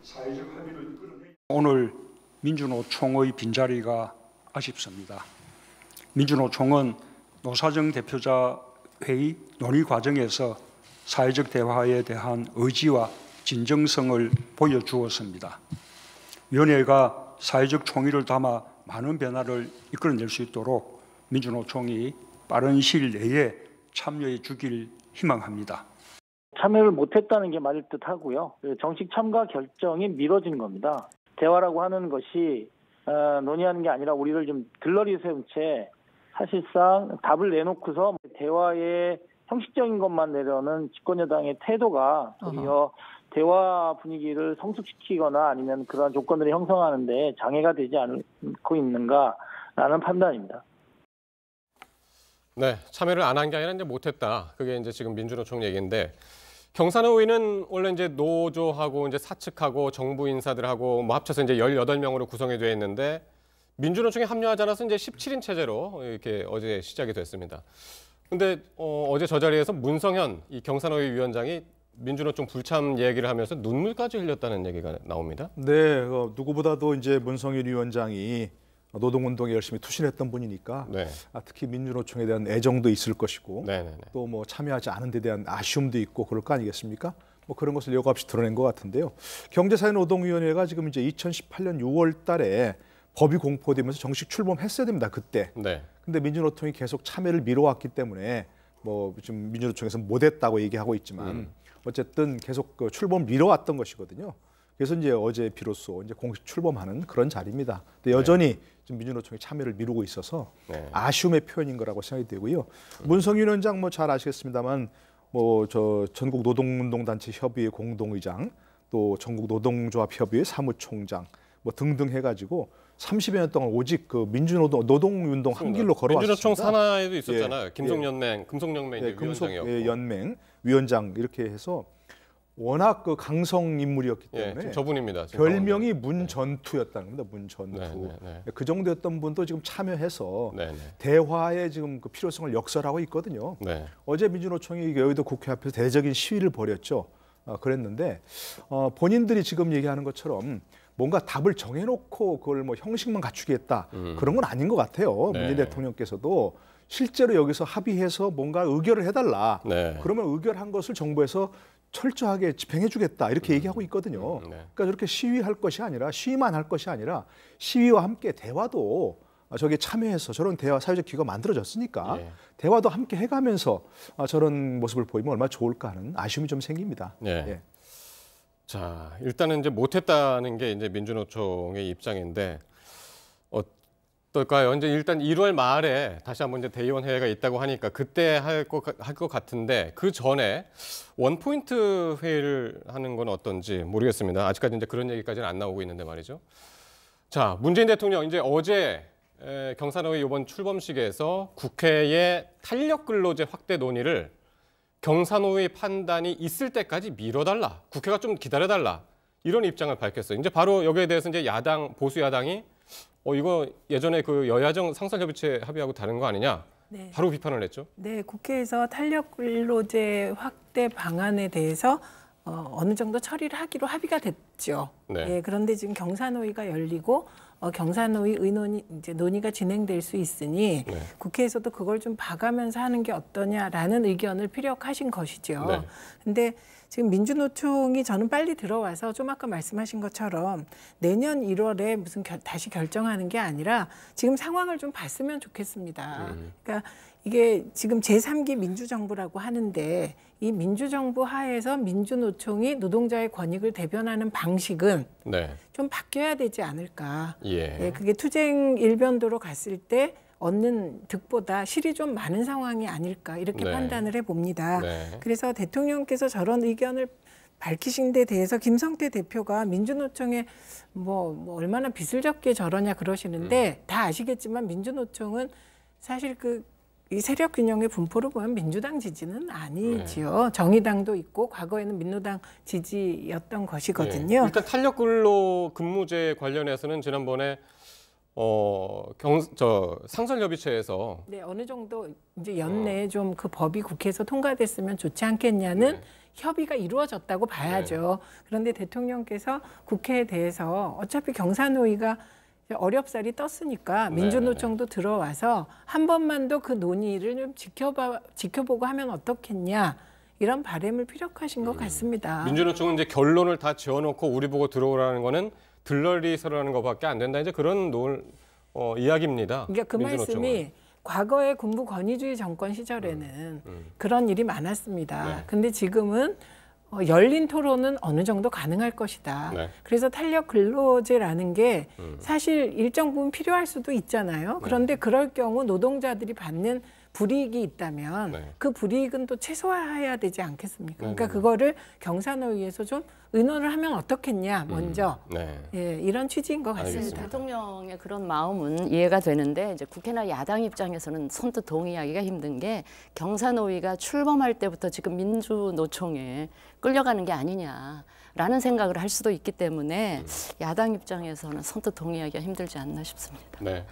사회적 합의를 이끌어내. 오늘 민주노총의 빈자리가 아쉽습니다. 민주노총은 노사정 대표자 회의 논의 과정에서 사회적 대화에 대한 의지와 진정성을 보여주었습니다. 위원회가 사회적 총의를 담아 많은 변화를 이끌어낼 수 있도록 민주노총이 빠른 시일 내에 참여해 주길 희망합니다. 참여를 못했다는 게 맞을 듯하고요. 정식 참가 결정이 미뤄진 겁니다. 대화라고 하는 것이 논의하는 게 아니라 우리를 좀 들러리 세운 채 사실상 답을 내놓고서 대화의 형식적인 것만 내려는 집권여당의 태도가 오히려 대화 분위기를 성숙시키거나 아니면 그러한 조건들을 형성하는 데 장애가 되지 않고 있는가라는 판단입니다. 네, 참여를 안 한 게 아니라 이제 못했다. 그게 이제 지금 민주노총 얘기인데, 경산의회는 원래 이제 노조하고 이제 사측하고 정부 인사들하고 뭐 합쳐서 이제 18명으로 구성이 되어 있는데, 민주노총에 합류하지 않아서 이제 17인 체제로 이렇게 어제 시작이 됐습니다. 근데 어제 저 자리에서 문성현 이 경산의회 위원장이 민주노총 불참 얘기를 하면서 눈물까지 흘렸다는 얘기가 나옵니다. 네, 누구보다도 이제 문성현 위원장이 노동운동에 열심히 투신했던 분이니까 네. 특히 민주노총에 대한 애정도 있을 것이고 또 뭐 참여하지 않은 데 대한 아쉬움도 있고 그럴 거 아니겠습니까? 뭐 그런 것을 여과없이 드러낸 것 같은데요. 경제사회노동위원회가 지금 이제 2018년 6월 달에 법이 공포되면서 정식 출범했어야 됩니다. 그때. 네. 근데 민주노총이 계속 참여를 미뤄왔기 때문에 뭐 지금 민주노총에서 못했다고 얘기하고 있지만 어쨌든 계속 그 출범 미뤄왔던 것이거든요. 그래서 이제 어제 비로소 이제 공식 출범하는 그런 자리입니다. 근데 여전히 지금 민주노총이 참여를 미루고 있어서 아쉬움의 표현인 거라고 생각이 되고요. 문성윤 위원장 뭐 잘 아시겠습니다만 뭐 저 전국 노동운동단체 협의회 공동의장 또 전국 노동조합 협의회 사무총장 뭐 등등 해가지고 30여 년 동안 오직 그 노동운동 한 길로 걸어왔습니다. 민주노총 산하에도 있었잖아요. 김송연맹, 금속연맹 위원장이었고. 연맹 위원장 이렇게 해서 워낙 그 강성 인물이었기 때문에 저분입니다. 별명이 문전투였다는 겁니다. 문전투. 그 정도였던 분도 지금 참여해서 대화의 지금 그 필요성을 역설하고 있거든요. 어제 민주노총이 여의도 국회 앞에서 대대적인 시위를 벌였죠. 그랬는데 본인들이 지금 얘기하는 것처럼 뭔가 답을 정해놓고 그걸 뭐 형식만 갖추겠다 그런 건 아닌 것 같아요. 문재인 대통령께서도 실제로 여기서 합의해서 뭔가 의결을 해달라. 그러면 의결한 것을 정부에서 철저하게 집행해주겠다 이렇게 얘기하고 있거든요. 그러니까 저렇게 시위할 것이 아니라 시위만 할 것이 아니라 시위와 함께 대화도 저게 참여해서 저런 대화 사회적 기구가 만들어졌으니까 대화도 함께 해가면서 저런 모습을 보이면 얼마나 좋을까 하는 아쉬움이 좀 생깁니다. 자, 일단은 이제 못했다는 게 이제 민주노총의 입장인데 어떨까요? 이제 일단 1월 말에 다시 한번 이제 대의원 회의가 있다고 하니까 그때 할 것 같은데 그 전에 원포인트 회의를 하는 건 어떤지 모르겠습니다. 아직까지 이제 그런 얘기까지는 안 나오고 있는데 말이죠. 자, 문재인 대통령 이제 어제 경산의회 이번 출범식에서 국회의 탄력 근로제 확대 논의를 경산의회 판단이 있을 때까지 미뤄달라. 국회가 좀 기다려달라. 이런 입장을 밝혔어요. 이제 바로 여기에 대해서 이제 야당, 보수 야당이 이거 예전에 그 여야정 상설협의체 합의하고 다른 거 아니냐? 바로 비판을 했죠. 네, 국회에서 탄력 근로제 확대 방안에 대해서 어느 정도 처리를 하기로 합의가 됐죠. 그런데 지금 경산의회가 열리고 경산의회 의논이 이제 논의가 진행될 수 있으니 국회에서도 그걸 좀 봐가면서 하는 게 어떠냐라는 의견을 피력하신 것이죠. 근데 지금 민주노총이 저는 빨리 들어와서 좀 아까 말씀하신 것처럼 내년 1월에 무슨 다시 결정하는 게 아니라 지금 상황을 좀 봤으면 좋겠습니다. 그러니까 이게 지금 제3기 민주정부라고 하는데 이 민주정부 하에서 민주노총이 노동자의 권익을 대변하는 방식은 좀 바뀌어야 되지 않을까. 그게 투쟁 일변도로 갔을 때 얻는 득보다 실이 좀 많은 상황이 아닐까 이렇게 판단을 해봅니다. 그래서 대통령께서 저런 의견을 밝히신 데 대해서 김성태 대표가 민주노총에 뭐 얼마나 빚을 졌기에 저러냐 그러시는데 다 아시겠지만 민주노총은 사실 이 세력 균형의 분포로 보면 민주당 지지는 아니지요. 정의당도 있고 과거에는 민노당 지지였던 것이거든요. 일단 탄력 근로 근무제 관련해서는 지난번에 상설협의체에서 어느 정도 이제 연내에 좀 그 법이 국회에서 통과됐으면 좋지 않겠냐는 협의가 이루어졌다고 봐야죠. 그런데 대통령께서 국회에 대해서 어차피 경사노위가 어렵사리 떴으니까 민주노총도 들어와서 한 번만 더 그 논의를 좀 지켜보고 하면 어떻겠냐. 이런 바람을 피력하신 것 같습니다. 민주노총은 이제 결론을 다 지어놓고 우리 보고 들어오라는 거는 들러리서라는 것밖에 안 된다. 이제 그런 이야기입니다. 그러니까 그 민주노총은. 말씀이 과거의 군부 권위주의 정권 시절에는 그런 일이 많았습니다. 근데 지금은 열린 토론은 어느 정도 가능할 것이다. 그래서 탄력 근로제라는 게 사실 일정 부분 필요할 수도 있잖아요. 그런데 그럴 경우 노동자들이 받는 불이익이 있다면 그 불이익은 또 최소화해야 되지 않겠습니까? 그러니까 그거를 경사노위에서 좀 의논을 하면 어떻겠냐 먼저 예, 이런 취지인 것 같습니다. 알겠습니다. 대통령의 그런 마음은 이해가 되는데 이제 국회나 야당 입장에서는 선뜻 동의하기가 힘든 게 경사노위가 출범할 때부터 지금 민주노총에 끌려가는 게 아니냐라는 생각을 할 수도 있기 때문에 야당 입장에서는 선뜻 동의하기가 힘들지 않나 싶습니다. 네.